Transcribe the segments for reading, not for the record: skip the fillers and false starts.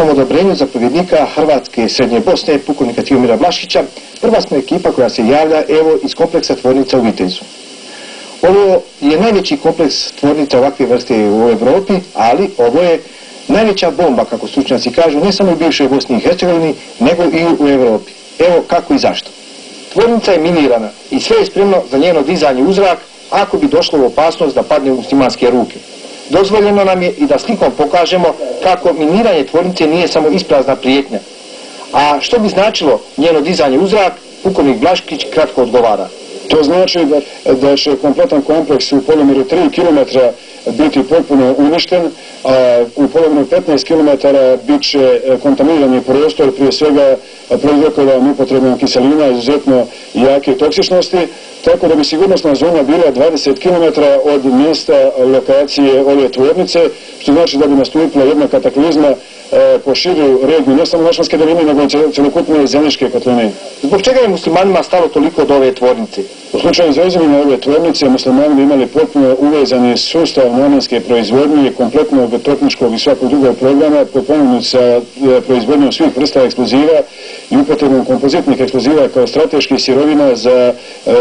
Odobrenju zapovjednika Hrvatske srednje Bosne, pukovnika Tihomira Vlašića, prva smo ekipa koja se javlja evo iz kompleksa tvornica u Vitezu. Ovo je najveći kompleks tvornica ovakve vrste u Evropi, ali ovo je najveća bomba, kako stručnjaci kažu, ne samo u bivšoj Bosni i Hercegovini, nego i u Evropi. Evo kako i zašto. Tvornica je minirana i sve je spremno za njeno dizanje u zrak ako bi došlo u opasnost da padne u muslimanske ruke. Dozvoljeno nam je i da slikom pokažemo kako miniranje tvornice nije samo isprazna prijetnja. A što bi značilo njeno dizanje u zrak, pukovnik Vlašić kratko odgovara. To znači da će kompletan kompleks u poljomeru 3 km biti potpuno uništen, a u poljomeru 15 km bit će kontaminirani prostor, prije svega prouzrokovan upotrebom kiselina izuzetno jake toksičnosti, tako da bi sigurnosna zona bila 20 km od mjesta lokacije ove tvornice, što znači da bi nastupila jedna kataklizma po širu regiju, ne samo Mašvanske doline, nego i celokupne zemljiške kotline. Zbog čega je muslimanima stalo toliko do ove tvornice? U slučaju zauzimanja ove tvornice, muslimani bi imali potpuno uvezani sustav namenske proizvodnje, kompletnog tehničkog i svakog drugog programa, potpomognut sa proizvodnjom svih vrsta eksploziva i upotrebom kompozitnih eksploziva kao strateških sirovina za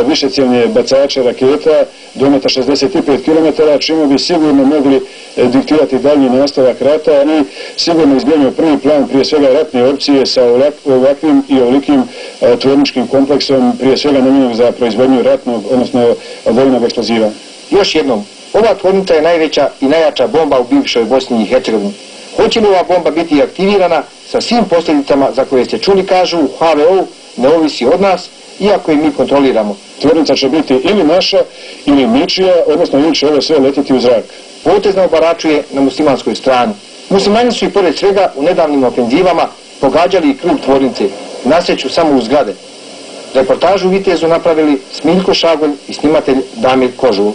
višecjevne bacače raketa dometa 65 km, čime bi sigurno mogli diktirati dalji nastavak rata i sigurno izbjegnuo prvi plan, prije svega ratne opcije sa ovakvim i ovolikim tvorničkim kompleksom, prije svega namijenjenog za proizvodnju ratnog, odnosno vojnog eksploziva. Još jednom, ova tvornica je najveća i najjača bomba u bivšoj Bosni i Hercegovini. Hoće li ova bomba biti aktivirana sa svim posljedicama za koje ste čuli, kažu HVO, ne ovisi od nas, iako je mi kontroliramo. Tvornica će biti ili naša ili ničija, odnosno ili će ovo sve letiti u zrak. Potez na obaračuje na muslimanskoj strani. Muslimani su i pored svega u nedavnim ofenzivama pogađali i krug tvornice, nasreću samo u zgrade. Reportažu u Vitezu napravili Smiljko Šagolj i snimatelj Damir Kožul.